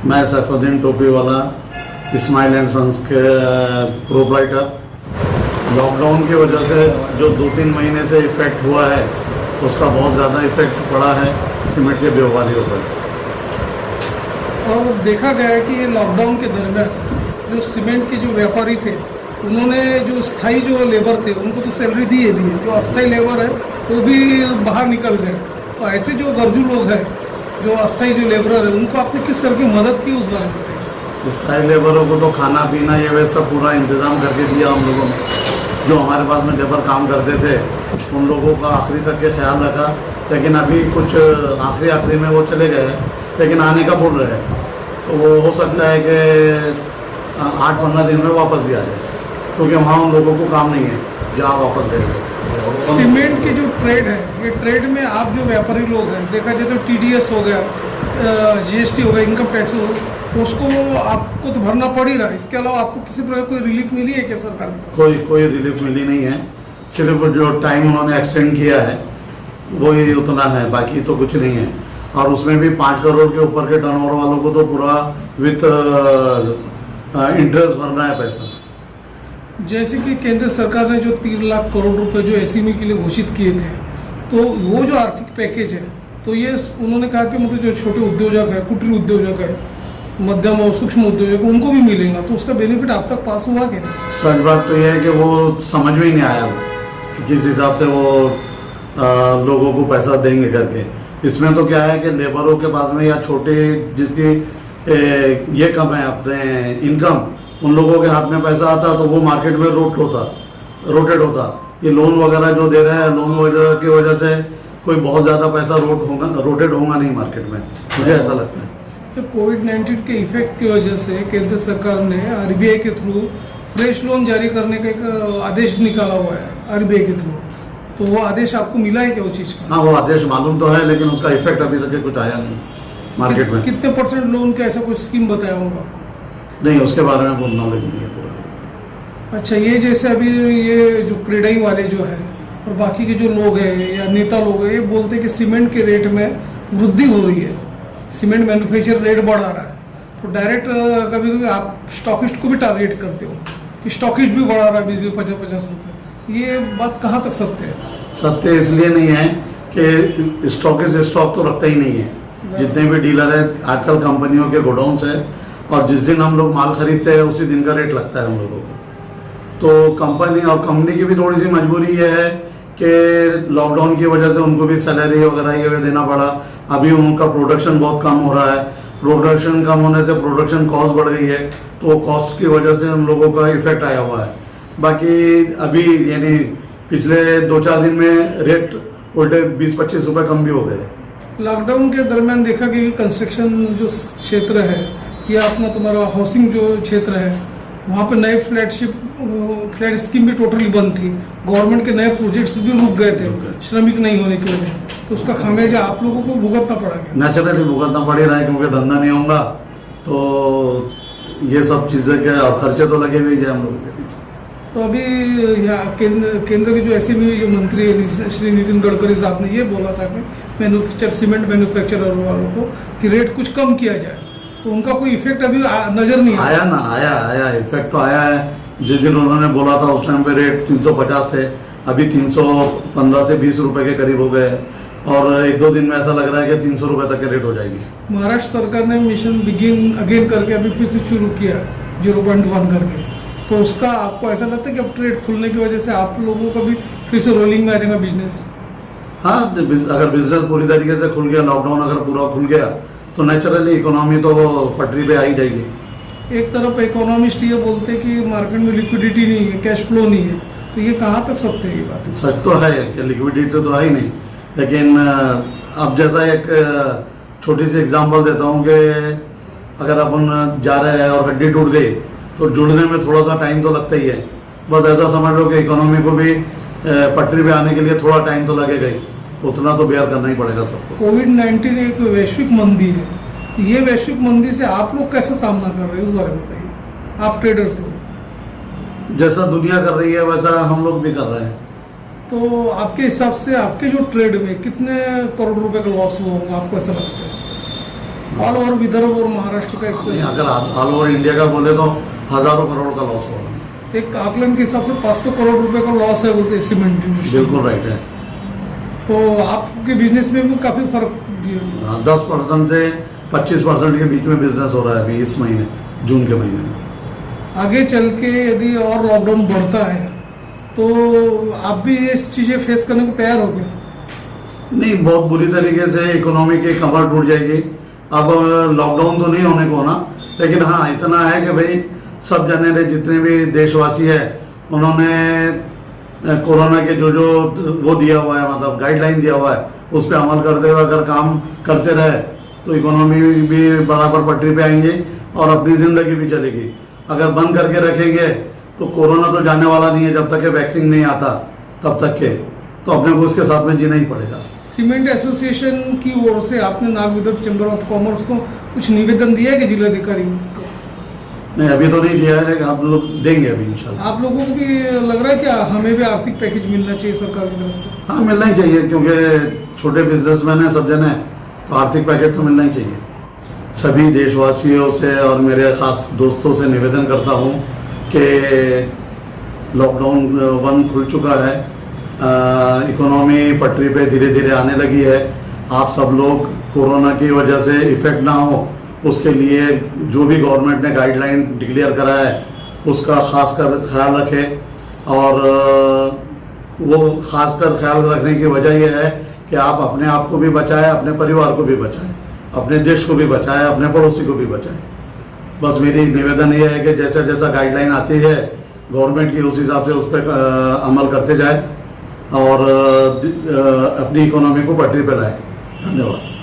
मैं सैफुद्दीन टोपी वाला इस्माइल एंड सन्स के प्रोप्राइटर। लॉकडाउन की वजह से जो 2-3 महीने से इफ़ेक्ट हुआ है उसका बहुत ज़्यादा इफ़ेक्ट पड़ा है सीमेंट के व्यापारियों पर। और देखा गया है कि लॉकडाउन के दरमियान जो सीमेंट के जो व्यापारी थे उन्होंने जो स्थायी जो लेबर थे उनको तो सैलरी दी है, जो अस्थायी लेबर है वो भी बाहर निकल गए। तो ऐसे जो गरजू लोग हैं, जो अस्थायी जो लेबरर है, उनको आपने किस तरह की मदद की उस बारे में बताइए। स्थायी लेबरों को तो खाना पीना ये वे सब पूरा इंतज़ाम करके दिया हम लोगों ने। जो हमारे पास में लेबर काम करते थे उन लोगों का आखिरी तक के ख्याल रखा, लेकिन अभी कुछ आखिरी में वो चले गए, लेकिन आने का बोल रहे हैं। तो वो हो सकता है कि 8-15 दिन में वापस भी आ जाए, क्योंकि वहाँ उन लोगों को काम नहीं है जहाँ वापस गए। सीमेंट की जो ट्रेड है, ये ट्रेड में आप जो व्यापारी लोग हैं, देखा जाए तो TDS हो गया, GST हो गया, इनकम टैक्स हो, उसको आपको तो भरना पड़ ही रहा है। इसके अलावा आपको किसी प्रकार कोई रिलीफ मिली है क्या सरकार की? कोई रिलीफ मिली नहीं है। सिर्फ जो टाइम उन्होंने एक्सटेंड किया है वही उतना है, बाकी तो कुछ नहीं है। और उसमें भी 5 करोड़ के ऊपर के टर्नओवर वालों को तो पूरा विथ इंटरेस्ट भरना है पैसा। जैसे कि केंद्र सरकार ने जो 3 लाख करोड़ रुपए जो SME के लिए घोषित किए थे, तो वो जो आर्थिक पैकेज है, तो ये उन्होंने कहा कि मतलब जो छोटे उद्योजक है, कुटीर उद्योजक है, मध्यम और सूक्ष्म उद्योजक, उनको भी मिलेगा। तो उसका बेनिफिट आप तक पास हुआ कि नहीं? सच बात तो ये है कि वो समझ में ही नहीं आया कि किस हिसाब से वो लोगों को पैसा देंगे करके। इसमें तो क्या है कि लेबरों के पास में या छोटे जिसकी ये कम है अपने इनकम, उन लोगों के हाथ में पैसा आता तो वो मार्केट में रोटेट होता। ये लोन वगैरह जो दे रहे हैं, लोन वगैरह की वजह से कोई बहुत ज़्यादा पैसा रोटेट होगा नहीं मार्केट में, मुझे ऐसा लगता है। तो कोविड-19 के इफेक्ट की वजह से केंद्र सरकार ने RBI के थ्रू फ्रेश लोन जारी करने का एक आदेश निकाला हुआ है RBI के थ्रू। तो वो आदेश आपको मिला है क्या उस चीज़ का? हाँ, वो आदेश मालूम तो है, लेकिन उसका इफेक्ट अभी तक कुछ आया नहीं मार्केट में। कितने % लोन का ऐसा कोई स्कीम बताया होगा? नहीं, उसके बारे में बहुत नॉलेज नहीं है पूरा। अच्छा, ये जैसे अभी ये जो क्रेडाई वाले जो है और बाकी के जो लोग हैं या नेता लोग हैं, ये बोलते हैं कि सीमेंट के रेट में वृद्धि हो रही है, सीमेंट मैन्युफैक्चर रेट बढ़ा रहा है। तो डायरेक्ट कभी कभी आप स्टॉकिस्ट को भी टारगेट करते हो कि स्टॉकिस्ट भी बढ़ा रहा है 20-50 रुपये। ये बात कहाँ तक सत्य है? सत्य इसलिए नहीं है कि स्टॉकिस्ट स्टॉक तो रखता ही नहीं है। जितने भी डीलर है आजकल कंपनियों के गोडाउन है, और जिस दिन हम लोग माल खरीदते हैं उसी दिन का रेट लगता है हम लोगों को। तो कंपनी की भी थोड़ी सी मजबूरी ये है कि लॉकडाउन की वजह से उनको भी सैलरी वगैरह ये देना पड़ा। अभी उनका प्रोडक्शन बहुत कम हो रहा है, प्रोडक्शन कम होने से प्रोडक्शन कॉस्ट बढ़ गई है, तो कॉस्ट की वजह से हम लोगों का इफेक्ट आया हुआ है। बाकी अभी यानी पिछले 2-4 दिन में रेट उल्टे 20-25 रुपये कम भी हो गए। लॉकडाउन के दरमियान देखा कि कंस्ट्रक्शन जो क्षेत्र है या अपना तुम्हारा हाउसिंग जो क्षेत्र है, वहाँ पे नए फ्लैट स्कीम भी टोटली बंद थी। गवर्नमेंट के नए प्रोजेक्ट्स भी रुक गए थे श्रमिक नहीं होने की वजह। तो उसका खामियाजा आप लोगों को भुगतना पड़ा गया। नेचुरली भुगतना पड़ ही रहा है, क्योंकि धंधा नहीं होगा तो ये सब चीज़ें के खर्चे तो लगे हुए हैं हम लोगों के पीछे। तो अभी यहाँ केंद्र के जो SME जो मंत्री है श्री नितिन गडकरी साहब ने ये बोला था कि सीमेंट मैन्युफैक्चरर वालों को कि रेट कुछ कम किया जाए। तो उनका कोई इफेक्ट अभी नजर नहीं आया इफेक्ट तो आया है। जिस दिन उन्होंने बोला था उस टाइम पे रेट 350 थे, अभी 315 से 20 रुपए के करीब हो गए, और 1-2 दिन में ऐसा लग रहा है कि 300 रुपए तक के रेट हो जाएगी। महाराष्ट्र सरकार ने मिशन बिगिन अगेन करके अभी फिर से शुरू किया 0.1 करके। तो उसका आपको ऐसा लगता है कि अब ट्रेड खुलने की वजह से आप लोगों का भी फिर से रोलिंग में आ जाएगा बिजनेस? हाँ, अगर बिजनेस पूरी तरीके से खुल गया, लॉकडाउन अगर पूरा खुल गया तो नेचुरली इकोनॉमी तो पटरी पे आ ही जाएगी। एक तरफ इकोनॉमिस्ट ये बोलते हैं कि मार्केट में लिक्विडिटी नहीं है, कैश फ्लो नहीं है। तो ये कहाँ तक सत्य है ये बात? सच तो है कि लिक्विडिटी तो है ही नहीं, लेकिन अब जैसा एक छोटी सी एग्जांपल देता हूँ कि अगर अपन जा रहे हैं और हड्डी टूट गई तो जुड़ने में थोड़ा सा टाइम तो लगता ही है। बस ऐसा समझ लो कि इकोनॉमी को भी पटरी पे आने के लिए थोड़ा टाइम तो लगेगा ही, उतना तो बेयर करना ही पड़ेगा सबको। कोविड-19 एक वैश्विक मंदी है, तो ये वैश्विक मंदी से आप लोग कैसे सामना कर रहे हैं उस बारे में बताइए, आप ट्रेडर्स लोग। जैसा दुनिया कर रही है वैसा हम लोग भी कर रहे हैं। तो आपके हिसाब से आपके जो ट्रेड में कितने करोड़ रुपए का लॉस हुआ होगा आपको ऐसा लगता है? ऑल ओवर विदर्भ और महाराष्ट्र का नहीं, एक अगर ऑल ओवर इंडिया का बोले तो हजारों करोड़ का लॉस होगा। एक आकलन के हिसाब से 500 करोड़ रुपए का लॉस है बोलते हैं सीमेंट इंडस्ट्री। बिल्कुल राइट है। तो आपके बिजनेस में भी काफी फर्क है। 10% से 25% के बीच में बिजनेस हो रहा है अभी इस महीने, जून के महीने में। आगे चल के यदि और लॉकडाउन बढ़ता है तो आप भी ये चीजें फेस करने को तैयार हो गए? नहीं, बहुत बुरी तरीके से इकोनॉमी की कमर टूट जाएगी। अब लॉकडाउन तो नहीं होने को ना, लेकिन हाँ इतना है कि भाई सब जने ने, जितने भी देशवासी है, उन्होंने कोरोना के जो वो दिया हुआ है, मतलब गाइडलाइन दिया हुआ है, उस पर अमल करते हुए अगर काम करते रहे तो इकोनॉमी भी बराबर पटरी पे आएंगे और अपनी ज़िंदगी भी चलेगी। अगर बंद करके रखेंगे तो कोरोना तो जाने वाला नहीं है जब तक कि वैक्सीन नहीं आता, तब तक के तो अपने को उसके साथ में जीना ही पड़ेगा। सीमेंट एसोसिएशन की ओर से आपने Nag Vidarbha chamber of commerce को कुछ निवेदन दिया है कि जिलाधिकारी को? नहीं, अभी तो नहीं दिया है, लेकिन आप लोग देंगे अभी इंशाल्लाह। आप लोगों को भी लग रहा है कि हमें भी आर्थिक पैकेज मिलना चाहिए सरकार की तरफ से? हाँ, मिलना ही चाहिए, क्योंकि छोटे बिजनेसमैन हैं सब जने, तो आर्थिक पैकेज तो मिलना ही चाहिए। सभी देशवासियों से और मेरे खास दोस्तों से निवेदन करता हूँ कि लॉकडाउन 1 खुल चुका है, इकोनॉमी पटरी पे धीरे धीरे आने लगी है। आप सब लोग कोरोना की वजह से इफ़ेक्ट ना हो, उसके लिए जो भी गवर्नमेंट ने गाइडलाइन डिक्लेयर करा है उसका खास कर ख्याल रखें। और वो खास कर ख्याल रखने की वजह यह है कि आप अपने आप को भी बचाएं, अपने परिवार को भी बचाएं, अपने देश को भी बचाएं, अपने पड़ोसी को भी बचाएं। बस मेरी निवेदन ये है कि जैसा जैसा गाइडलाइन आती है गवर्नमेंट की, उस हिसाब से उस पर अमल करते जाए और अपनी इकोनॉमी को पटरी पर लाएं। धन्यवाद।